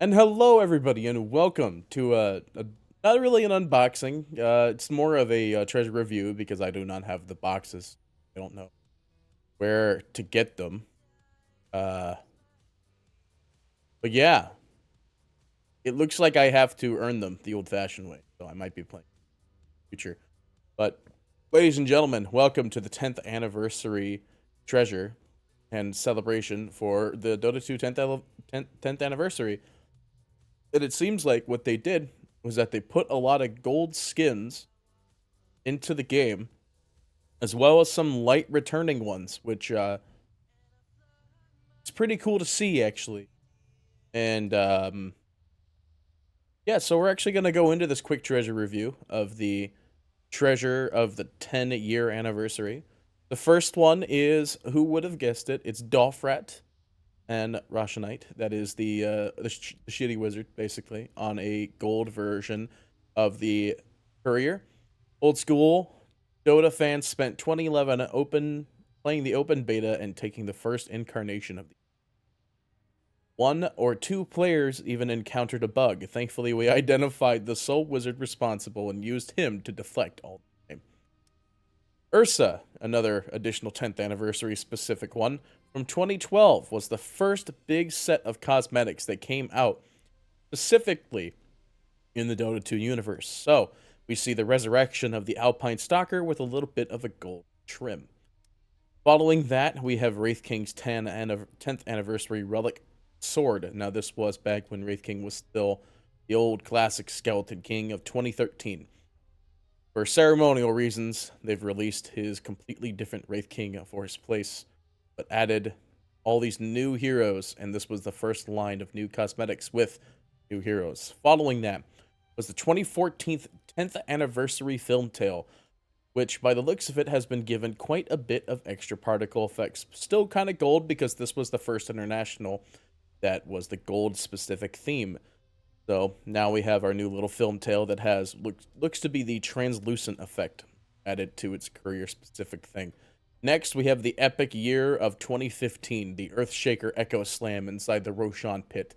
And hello, everybody, and welcome to not really an unboxing. It's more of a treasure review because I do not have the boxes. I don't know where to get them. Uh, but yeah, it looks like I have to earn them the old-fashioned way. So I might be playing in the future. But ladies and gentlemen, welcome to the 10th anniversary treasure and celebration for the Dota 2 10th anniversary. And it seems like what they did was that they put a lot of gold skins into the game, as well as some light returning ones, which it's pretty cool to see actually. And yeah, so we're actually gonna go into this quick treasure review of the treasure of the 10-year anniversary. The first one is, who would have guessed it? It's Dolphrat and Roshanite. That is the shitty wizard, basically, on a gold version of the Courier. Old school Dota fans spent 2011 playing the open beta and taking the first incarnation of the one or two players even encountered a bug. Thankfully, we identified the sole wizard responsible and used him to deflect all the time. Ursa, another additional 10th anniversary specific one, from 2012 was the first big set of cosmetics that came out specifically in the Dota 2 universe. So, we see the resurrection of the Alpine Stalker with a little bit of a gold trim. Following that, we have Wraith King's 10th anniversary Relic Sword. Now, this was back when Wraith King was still the old classic Skeleton King of 2013. For ceremonial reasons, they've released his completely different Wraith King for his place, but added all these new heroes, and this was the first line of new cosmetics with new heroes. Following that was the 2014 10th anniversary Film Tale, which by the looks of it has been given quite a bit of extra particle effects. Still kind of gold because this was the first international that was the gold specific theme. So now we have our new little film tail that has looks to be the translucent effect added to its courier specific thing. Next, we have the epic year of 2015, the Earthshaker Echo Slam inside the Roshan pit.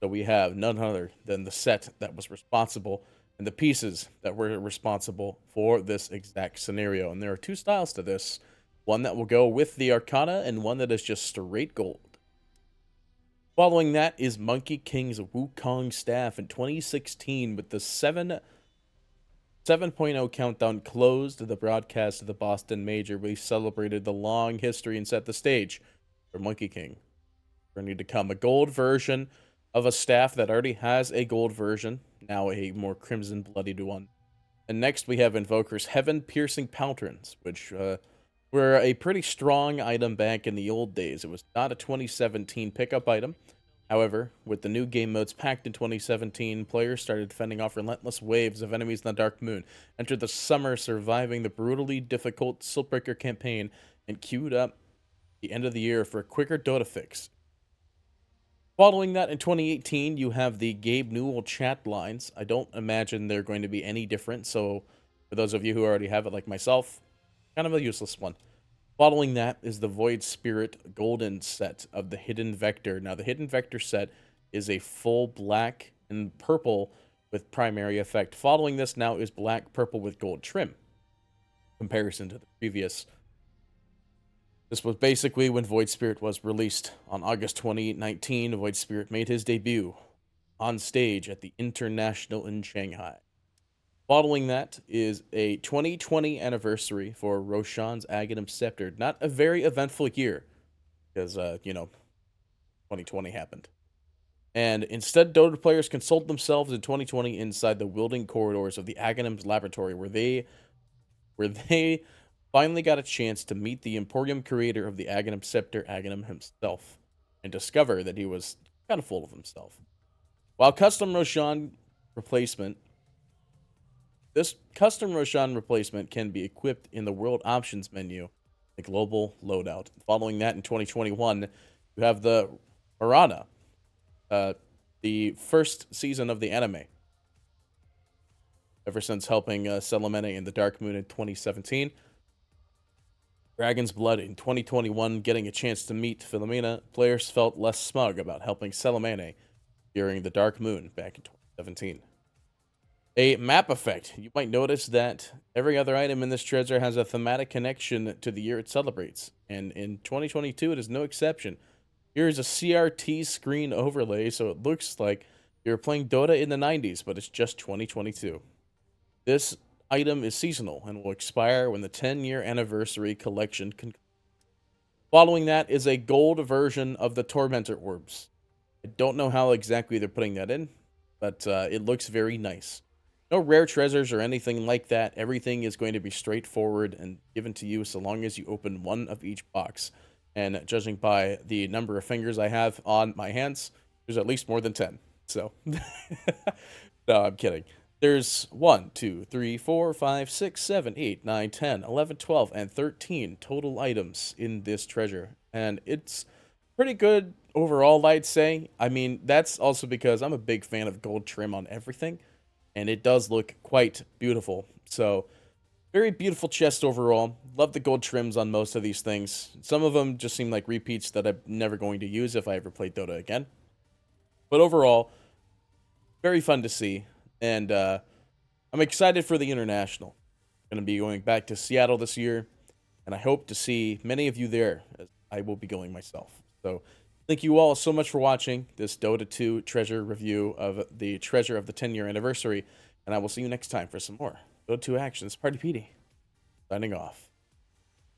So we have none other than the set that was responsible and the pieces that were responsible for this exact scenario. And there are two styles to this, one that will go with the Arcana and one that is just straight gold. Following that is Monkey King's Wukong staff in 2016 with the 7.0 countdown closed the broadcast of the Boston Major. We celebrated the long history and set the stage for Monkey King. We're going to come a gold version of a staff that already has a gold version, now a more crimson bloodied one. And next we have Invoker's Heaven Piercing Pauldrons, which were a pretty strong item back in the old days. It was not a 2017 pickup item. However, with the new game modes packed in 2017, players started fending off relentless waves of enemies in the Dark Moon, entered the summer surviving the brutally difficult Siltbreaker campaign, and queued up the end of the year for a quicker Dota fix. Following that, in 2018, you have the Gabe Newell chat lines. I don't imagine they're going to be any different, so for those of you who already have it, like myself, kind of a useless one. Following that is the Void Spirit Golden set of the Hidden Vector. Now, the Hidden Vector set is a full black and purple with primary effect. Following this now is black, purple with gold trim. Comparison to the previous. This was basically when Void Spirit was released. On August 2019, Void Spirit made his debut on stage at the International in Shanghai. Following that is a 2020 anniversary for Roshan's Aghanim Scepter. Not a very eventful year, because, 2020 happened. And instead, Dota players consoled themselves in 2020 inside the wielding corridors of the Aghanim's laboratory, where they finally got a chance to meet the Emporium creator of the Aghanim Scepter, Aghanim himself, and discover that he was kind of full of himself. While this custom Roshan replacement can be equipped in the World Options menu, the global loadout. Following that in 2021, you have the Marana, the first season of the anime. Ever since helping Selemene in the Dark Moon in 2017, Dragon's Blood in 2021, getting a chance to meet Philomena, players felt less smug about helping Selemene during the Dark Moon back in 2017. A map effect. You might notice that every other item in this treasure has a thematic connection to the year it celebrates, and in 2022 it is no exception. Here is a CRT screen overlay, so it looks like you're playing Dota in the 90s, but it's just 2022. This item is seasonal and will expire when the 10-year anniversary collection concludes. Following that is a gold version of the Tormentor Orbs. I don't know how exactly they're putting that in, but it looks very nice. No rare treasures or anything like that. Everything is going to be straightforward and given to you so long as you open one of each box. And judging by the number of fingers I have on my hands, there's at least more than 10. So, no, I'm kidding. There's 1, 2, 3, 4, 5, 6, 7, 8, 9, 10, 11, 12, and 13 total items in this treasure. And it's pretty good overall, I'd say. I mean, that's also because I'm a big fan of gold trim on everything, and it does look quite beautiful. So, very beautiful chest overall. Love the gold trims on most of these things. Some of them just seem like repeats that I'm never going to use if I ever play Dota again. But overall, very fun to see. And I'm excited for the International. I'm going to be going back to Seattle this year, and I hope to see many of you there, as I will be going myself. So thank you all so much for watching this Dota 2 treasure review of the treasure of the 10-year anniversary, and I will see you next time for some more Dota 2 actions. Party Petey, signing off.